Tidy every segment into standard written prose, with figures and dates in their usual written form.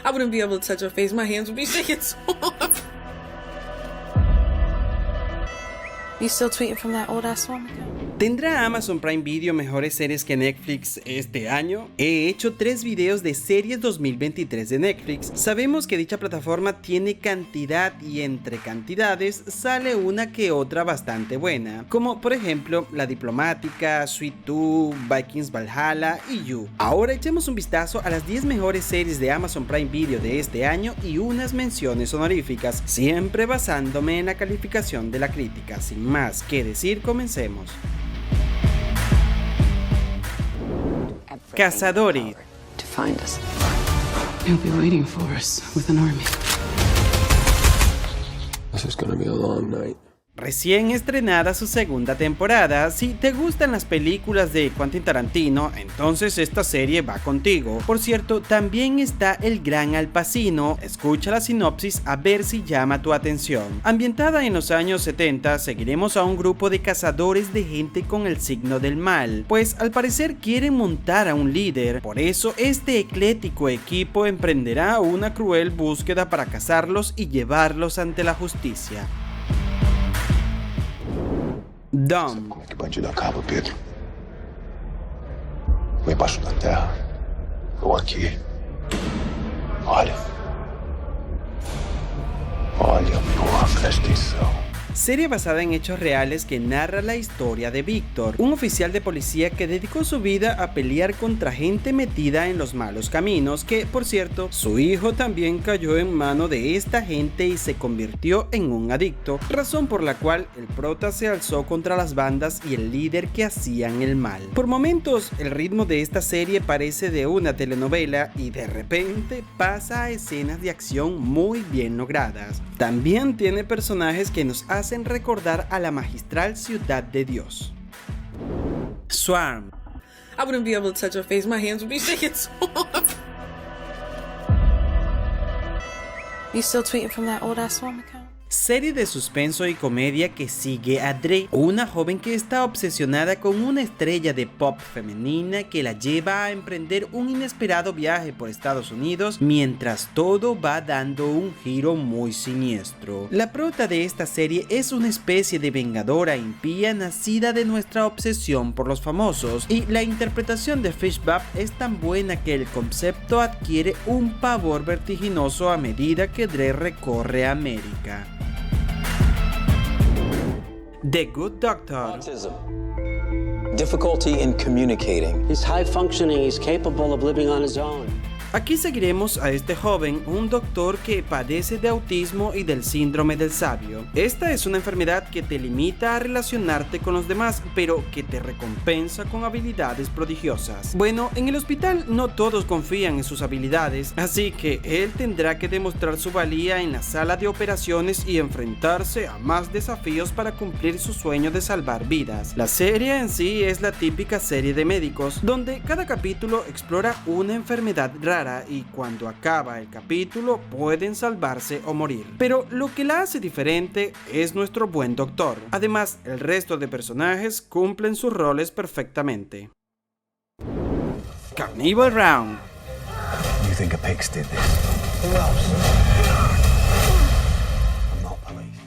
I wouldn't be able to touch her face. My hands would be shaking so hard. You still tweeting from that old ass woman? ¿Tendrá Amazon Prime Video mejores series que Netflix este año? He hecho 3 videos de series 2023 de Netflix. Sabemos que dicha plataforma tiene cantidad y entre cantidades sale una que otra bastante buena, como por ejemplo La Diplomática, Sweet Tooth, Vikings Valhalla y You. Ahora echemos un vistazo a las 10 mejores series de Amazon Prime Video de este año y unas menciones honoríficas, siempre basándome en la calificación de la crítica. Sin más que decir, comencemos. Cazadores. To find us. He'll be waiting for us with an army. This is gonna be a long night. Recién estrenada su segunda temporada. Si te gustan las películas de Quentin Tarantino, entonces esta serie va contigo. Por cierto, también está el gran Al Pacino. Escucha la sinopsis a ver si llama tu atención. Ambientada en los años 70, seguiremos a un grupo de cazadores de gente con el signo del mal, pues al parecer quieren montar a un líder. Por eso este eclético equipo emprenderá una cruel búsqueda para cazarlos y llevarlos ante la justicia. Dom. Como é que bandido acaba, Pedro? Foi embaixo da terra. Ou aqui. Olha. Olha, porra, presta atenção. Serie basada en hechos reales que narra la historia de Víctor, un oficial de policía que dedicó su vida a pelear contra gente metida en los malos caminos, que por cierto, su hijo también cayó en mano de esta gente y se convirtió en un adicto, razón por la cual el prota se alzó contra las bandas y el líder que hacían el mal. Por momentos, el ritmo de esta serie parece de una telenovela y de repente pasa a escenas de acción muy bien logradas. También tiene personajes que nos hacen recordar a la magistral ciudad de Dios. Swarm. I wouldn't be able to touch her face. My hands would be shaking so hard. You still tweeting from that old ass woman account? Serie de suspenso y comedia que sigue a Dre, una joven que está obsesionada con una estrella de pop femenina que la lleva a emprender un inesperado viaje por Estados Unidos mientras todo va dando un giro muy siniestro. La prota de esta serie es una especie de vengadora impía nacida de nuestra obsesión por los famosos, y la interpretación de Fishbap es tan buena que el concepto adquiere un pavor vertiginoso a medida que Dre recorre América. The Good Doctor. Autism. Difficulty in communicating. He's high functioning, he's capable of living on his own. Aquí seguiremos a este joven, un doctor que padece de autismo y del síndrome del sabio. Esta es una enfermedad que te limita a relacionarte con los demás, pero que te recompensa con habilidades prodigiosas. Bueno, en el hospital no todos confían en sus habilidades, así que él tendrá que demostrar su valía en la sala de operaciones y enfrentarse a más desafíos para cumplir su sueño de salvar vidas. La serie en sí es la típica serie de médicos, donde cada capítulo explora una enfermedad rara y cuando acaba el capítulo pueden salvarse o morir. Pero lo que la hace diferente es nuestro buen doctor. Además, el resto de personajes cumplen sus roles perfectamente. Carnival Round. You think a pigs did this?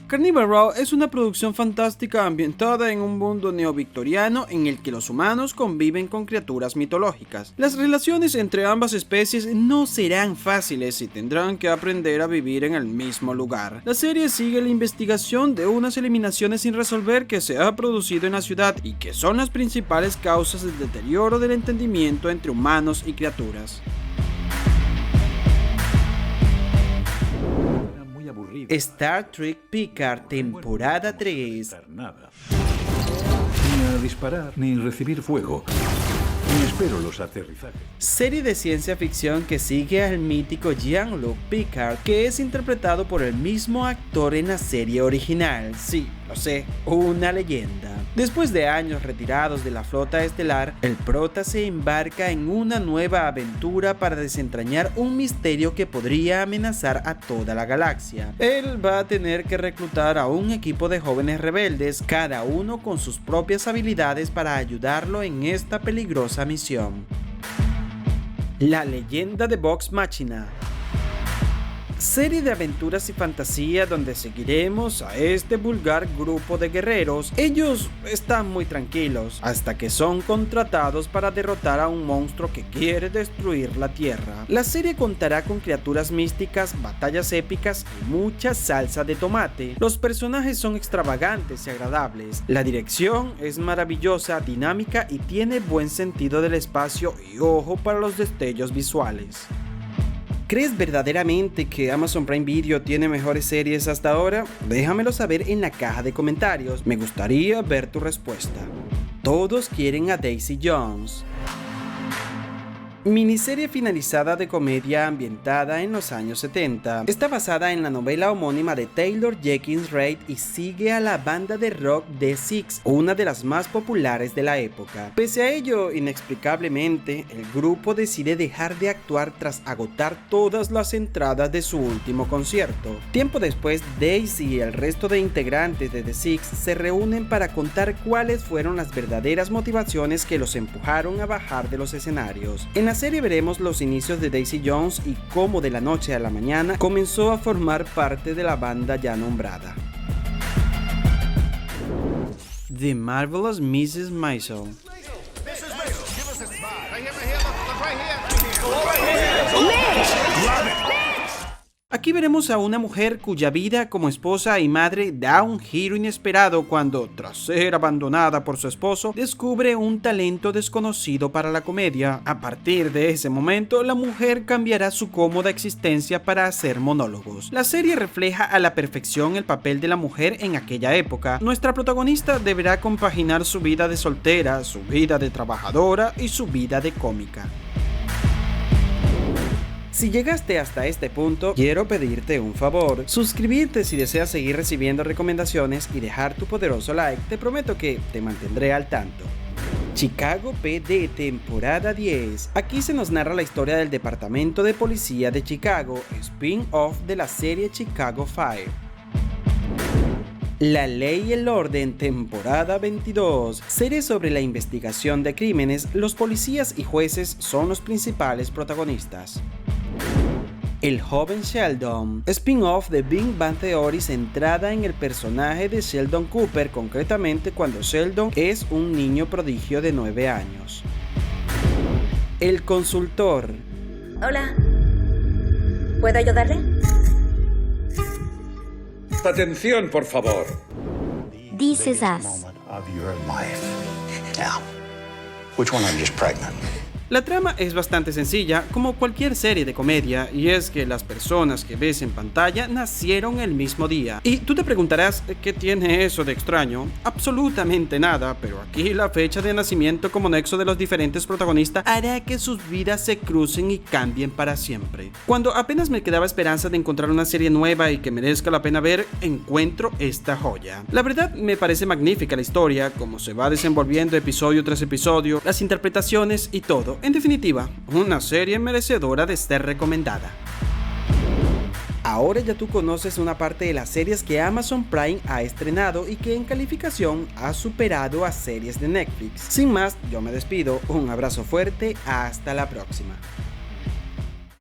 Carnival Row es una producción fantástica ambientada en un mundo neovictoriano en el que los humanos conviven con criaturas mitológicas. Las relaciones entre ambas especies no serán fáciles y tendrán que aprender a vivir en el mismo lugar. La serie sigue la investigación de unas eliminaciones sin resolver que se ha producido en la ciudad y que son las principales causas del deterioro del entendimiento entre humanos y criaturas. Star Trek Picard temporada 3. Nada. Ni a disparar, ni recibir fuego. Ni espero los aterrizajes. Serie de ciencia ficción que sigue al mítico Jean-Luc Picard, que es interpretado por el mismo actor en la serie original. Sí, lo sé, una leyenda. Después de años retirados de la flota estelar, el prota se embarca en una nueva aventura para desentrañar un misterio que podría amenazar a toda la galaxia. Él va a tener que reclutar a un equipo de jóvenes rebeldes, cada uno con sus propias habilidades para ayudarlo en esta peligrosa misión. La leyenda de Vox Machina. Serie de aventuras y fantasía donde seguiremos a este vulgar grupo de guerreros. Ellos están muy tranquilos hasta que son contratados para derrotar a un monstruo que quiere destruir la tierra. La serie contará con criaturas místicas, batallas épicas y mucha salsa de tomate. Los personajes son extravagantes y agradables. La dirección es maravillosa, dinámica y tiene buen sentido del espacio y ojo para los destellos visuales. ¿Crees verdaderamente que Amazon Prime Video tiene mejores series hasta ahora? Déjamelo saber en la caja de comentarios, me gustaría ver tu respuesta. Todos quieren a Daisy Jones. Miniserie finalizada de comedia ambientada en los años 70. Está basada en la novela homónima de Taylor Jenkins Reid y sigue a la banda de rock The Six, una de las más populares de la época. Pese a ello, inexplicablemente, el grupo decide dejar de actuar tras agotar todas las entradas de su último concierto. Tiempo después, Daisy y el resto de integrantes de The Six se reúnen para contar cuáles fueron las verdaderas motivaciones que los empujaron a bajar de los escenarios. En la serie veremos los inicios de Daisy Jones y cómo de la noche a la mañana comenzó a formar parte de la banda ya nombrada. The Marvelous Mrs. Maisel. Aquí veremos a una mujer cuya vida como esposa y madre da un giro inesperado cuando, tras ser abandonada por su esposo, descubre un talento desconocido para la comedia. A partir de ese momento, la mujer cambiará su cómoda existencia para hacer monólogos. La serie refleja a la perfección el papel de la mujer en aquella época. Nuestra protagonista deberá compaginar su vida de soltera, su vida de trabajadora y su vida de cómica. Si llegaste hasta este punto, quiero pedirte un favor: suscribirte si deseas seguir recibiendo recomendaciones y dejar tu poderoso like. Te prometo que te mantendré al tanto. Chicago PD temporada 10. Aquí se nos narra la historia del Departamento de Policía de Chicago, spin-off de la serie Chicago Fire. La Ley y el Orden temporada 22. Serie sobre la investigación de crímenes. Los policías y jueces son los principales protagonistas. El joven Sheldon, spin-off de Big Bang Theory centrada en el personaje de Sheldon Cooper, concretamente cuando Sheldon es un niño prodigio de 9 años. El consultor. Hola. ¿Puedo ayudarle? Atención, por favor. This is us. Now, which one of you is pregnant? La trama es bastante sencilla, como cualquier serie de comedia, y es que las personas que ves en pantalla nacieron el mismo día. Y tú te preguntarás, ¿qué tiene eso de extraño? Absolutamente nada, pero aquí la fecha de nacimiento como nexo de los diferentes protagonistas hará que sus vidas se crucen y cambien para siempre. Cuando apenas me quedaba esperanza de encontrar una serie nueva y que merezca la pena ver, encuentro esta joya. La verdad, me parece magnífica la historia, cómo se va desenvolviendo episodio tras episodio, las interpretaciones y todo. En definitiva, una serie merecedora de ser recomendada. Ahora ya tú conoces una parte de las series que Amazon Prime ha estrenado y que en calificación ha superado a series de Netflix. Sin más, yo me despido, un abrazo fuerte, hasta la próxima.